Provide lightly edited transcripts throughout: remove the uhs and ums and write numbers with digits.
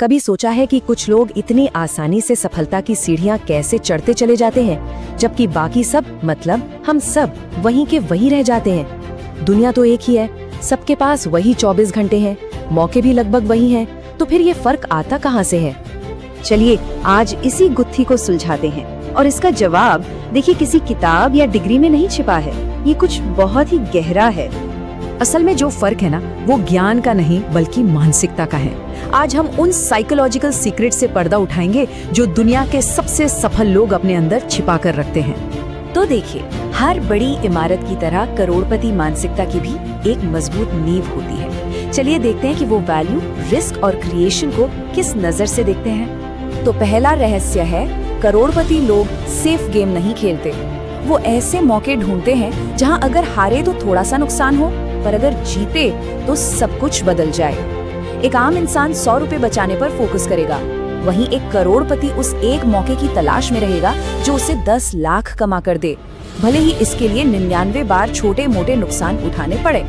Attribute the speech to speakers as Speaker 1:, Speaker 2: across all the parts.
Speaker 1: कभी सोचा है कि कुछ लोग इतनी आसानी से सफलता की सीढ़ियां कैसे चढ़ते चले जाते हैं, जबकि बाकी सब मतलब हम सब वहीं के वहीं रह जाते हैं। दुनिया तो एक ही है, सबके पास वही 24 घंटे हैं, मौके भी लगभग वही हैं, तो फिर ये फर्क आता कहाँ से है?
Speaker 2: चलिए आज इसी गुत्थी को सुलझाते हैं और इसका जवाब देखिए किसी किताब या डिग्री में नहीं छिपा है, ये कुछ बहुत ही गहरा है।
Speaker 1: असल में जो फर्क है ना, वो ज्ञान का नहीं बल्कि मानसिकता का है। आज हम उन साइकोलॉजिकल सीक्रेट से पर्दा उठाएंगे जो दुनिया के सबसे सफल लोग अपने अंदर छिपा कर रखते हैं।
Speaker 2: तो देखिए, हर बड़ी इमारत की तरह करोड़पति मानसिकता की भी एक मजबूत नींव होती है। चलिए देखते हैं कि वो वैल्यू, रिस्क और क्रिएशन को किस नजर से देखते हैं। तो पहला रहस्य है, करोड़पति लोग सेफ गेम नहीं खेलते। वो ऐसे मौके ढूंढते हैं जहां अगर हारे तो थोड़ा सा नुकसान हो, पर अगर जीते तो सब कुछ बदल जाए। एक आम इंसान 100 रुपए बचाने पर फोकस करेगा, वहीं एक करोड़पति उस एक मौके की तलाश में रहेगा जो उसे 10 लाख कमा कर दे, भले ही इसके लिए 99 बार छोटे मोटे नुकसान उठाने पड़े,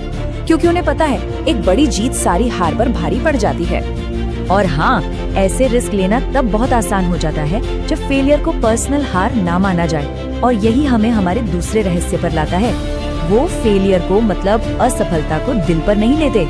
Speaker 2: क्योंकि उन्हें पता है एक बड़ी जीत सारी हार पर भारी पड़ जाती है। और हाँ, ऐसे रिस्क लेना तब बहुत आसान हो जाता है जब फेलियर को पर्सनल हार ना माना जाए। और यही हमें हमारे दूसरे रहस्य पर लाता है, वो फेलियर को मतलब असफलता को दिल पर नहीं लेते।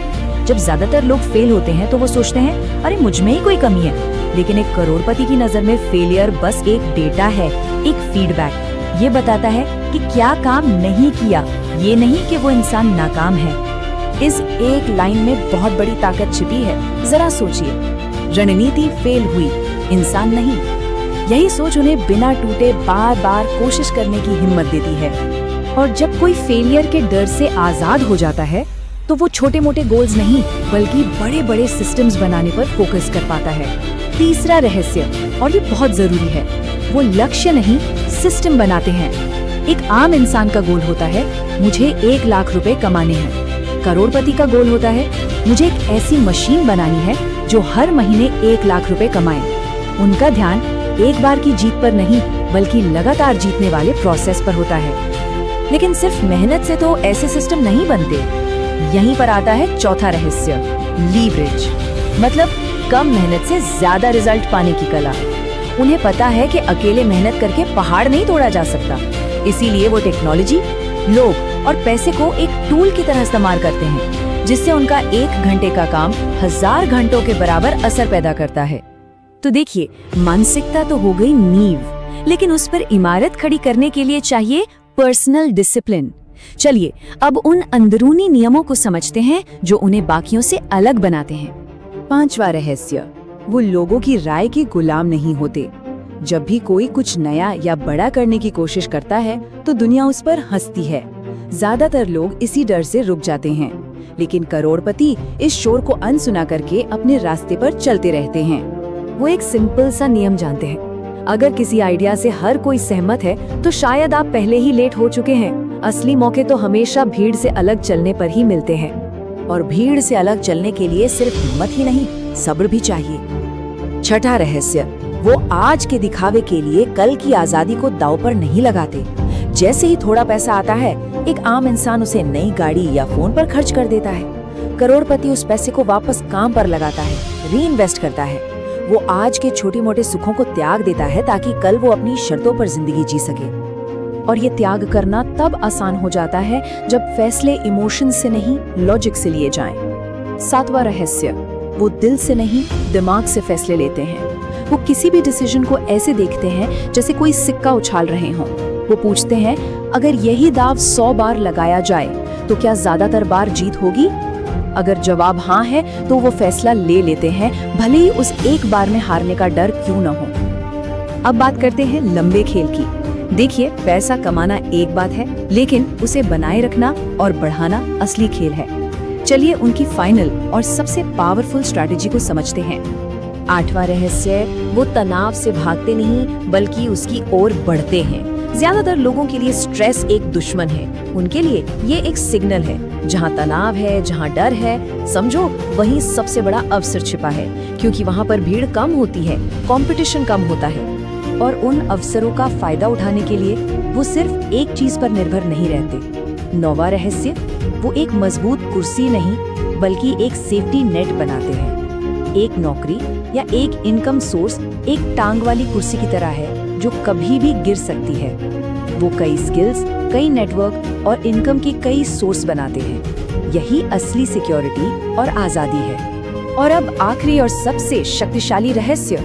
Speaker 2: जब ज्यादातर लोग फेल होते हैं तो वो सोचते हैं अरे मुझ में ही कोई कमी है, लेकिन एक करोड़पति की नजर में फेलियर बस एक डेटा है, एक फीडबैक। ये बताता है कि क्या काम नहीं किया, ये नहीं कि वो इंसान नाकाम है। इस एक लाइन में बहुत बड़ी ताकत छिपी है। जरा सोचिए, रणनीति फेल हुई, इंसान नहीं। यही सोच उन्हें बिना टूटे बार बार कोशिश करने की हिम्मत देती है। और जब कोई फेलियर के डर से आजाद हो जाता है तो वो छोटे मोटे गोल्स नहीं बल्कि बड़े बड़े सिस्टम्स बनाने पर फोकस कर पाता है। तीसरा रहस्य, और ये बहुत जरूरी है, वो लक्ष्य नहीं सिस्टम बनाते हैं। एक आम इंसान का गोल होता है मुझे 1 लाख रुपए कमाने हैं। करोड़पति का गोल होता है मुझे एक ऐसी मशीन बनानी है जो हर महीने 1 लाख रुपए कमाए। उनका ध्यान एक बार की जीत पर नहीं बल्कि लगातार जीतने वाले प्रोसेस पर होता है। लेकिन सिर्फ मेहनत से तो ऐसे सिस्टम नहीं बनते। यहीं पर आता है चौथा रहस्य, लीवरेज, मतलब कम मेहनत से ज्यादा रिजल्ट पाने की कला। उन्हें पता है कि अकेले मेहनत करके पहाड़ नहीं तोड़ा जा सकता, इसीलिए वो टेक्नोलॉजी, लोग और पैसे को एक टूल की तरह इस्तेमाल करते हैं, जिससे उनका 1 घंटे का काम 1000 घंटों के बराबर असर पैदा करता है। तो देखिए, मानसिकता तो हो गई नींव, लेकिन उस पर इमारत खड़ी करने के लिए चाहिए पर्सनल डिसिप्लिन। चलिए अब उन अंदरूनी नियमों को समझते हैं जो उन्हें बाकियों से अलग बनाते हैं। 5वां रहस्य, वो लोगों की राय के गुलाम नहीं होते। जब भी कोई कुछ नया या बड़ा करने की कोशिश करता है तो दुनिया उस पर हंसती है। ज्यादातर लोग इसी डर से रुक जाते हैं, लेकिन करोड़पति इस शोर को अनसुना करके अपने रास्ते पर चलते रहते हैं। वो एक सिंपल सा नियम जानते हैं, अगर किसी आइडिया से हर कोई सहमत है तो शायद आप पहले ही लेट हो चुके हैं। असली मौके तो हमेशा भीड़ से अलग चलने पर ही मिलते हैं, और भीड़ से अलग चलने के लिए सिर्फ हिम्मत ही नहीं, सब्र भी चाहिए। छठा रहस्य, वो आज के दिखावे के लिए कल की आजादी को दांव पर नहीं लगाते। जैसे ही थोड़ा पैसा आता है, एक आम इंसान उसे नई गाड़ी या फोन पर खर्च कर देता है। करोड़पति उस पैसे को वापस काम पर लगाता है, री इन्वेस्ट करता है। वो आज के छोटे मोटे सुखों को त्याग देता है ताकि कल वो अपनी शर्तों पर जिंदगी जी सके। और ये त्याग करना तब आसान हो जाता है जब फैसले इमोशन से नहीं लॉजिक से लिए जाएं। 7वां रहस्य, वो दिल से नहीं दिमाग से फैसले लेते हैं। वो किसी भी डिसीजन को ऐसे देखते हैं जैसे कोई सिक्का उछाल रहे हों। वो पूछते हैं अगर यही दाव 100 बार लगाया जाए तो क्या ज्यादातर बार जीत होगी? अगर जवाब हाँ है तो वो फैसला ले लेते हैं, भले ही उस एक बार में हारने का डर क्यों न हो। अब बात करते हैं लंबे खेल की। देखिए, पैसा कमाना एक बात है, लेकिन उसे बनाए रखना और बढ़ाना असली खेल है। चलिए उनकी फाइनल और सबसे पावरफुल स्ट्रैटेजी को समझते हैं। 8वां रहस्य, वो तनाव से भागते नहीं बल्कि उसकी ओर बढ़ते हैं। ज्यादातर लोगों के लिए स्ट्रेस एक दुश्मन है, उनके लिए ये एक सिग्नल है। जहाँ तनाव है, जहाँ डर है, समझो वहीं सबसे बड़ा अवसर छिपा है, क्योंकि वहाँ पर भीड़ कम होती है, कंपटीशन कम होता है। और उन अवसरों का फायदा उठाने के लिए वो सिर्फ एक चीज पर निर्भर नहीं रहते। 9वां रहस्य, वो एक मजबूत कुर्सी नहीं बल्कि एक सेफ्टी नेट बनाते हैं। एक नौकरी, या एक इनकम सोर्स एक टांग वाली कुर्सी की तरह है जो कभी भी गिर सकती है। वो कई स्किल्स, कई नेटवर्क और इनकम की कई सोर्स बनाते हैं। यही असली सिक्योरिटी और आजादी है। और अब आखिरी और सबसे शक्तिशाली रहस्य,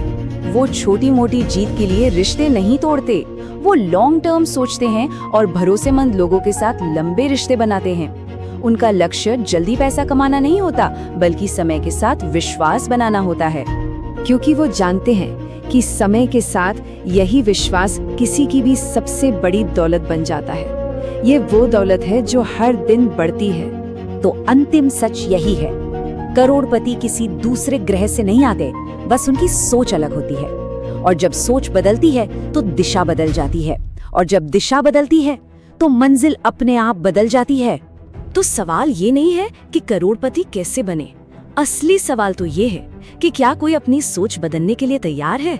Speaker 2: वो छोटी मोटी जीत के लिए रिश्ते नहीं तोड़ते। वो लॉन्ग टर्म सोचते हैं और भरोसेमंद लोगों के साथ लंबे रिश्ते बनाते हैं। उनका लक्ष्य जल्दी पैसा कमाना नहीं होता, बल्कि समय के साथ विश्वास बनाना होता है,
Speaker 1: क्योंकि वो जानते हैं कि समय के साथ यही विश्वास किसी की भी सबसे बड़ी दौलत बन जाता है। ये वो दौलत है जो हर दिन बढ़ती है।
Speaker 2: तो अंतिम सच यही है, करोड़पति किसी दूसरे ग्रह से नहीं आते, बस उनकी सोच अलग होती है। और जब सोच बदलती है तो दिशा बदल जाती है, और जब दिशा बदलती है तो मंजिल अपने आप बदल जाती है। तो सवाल ये नहीं है कि करोड़पति कैसे बने, असली सवाल तो ये है कि क्या कोई अपनी सोच बदलने के लिए तैयार है।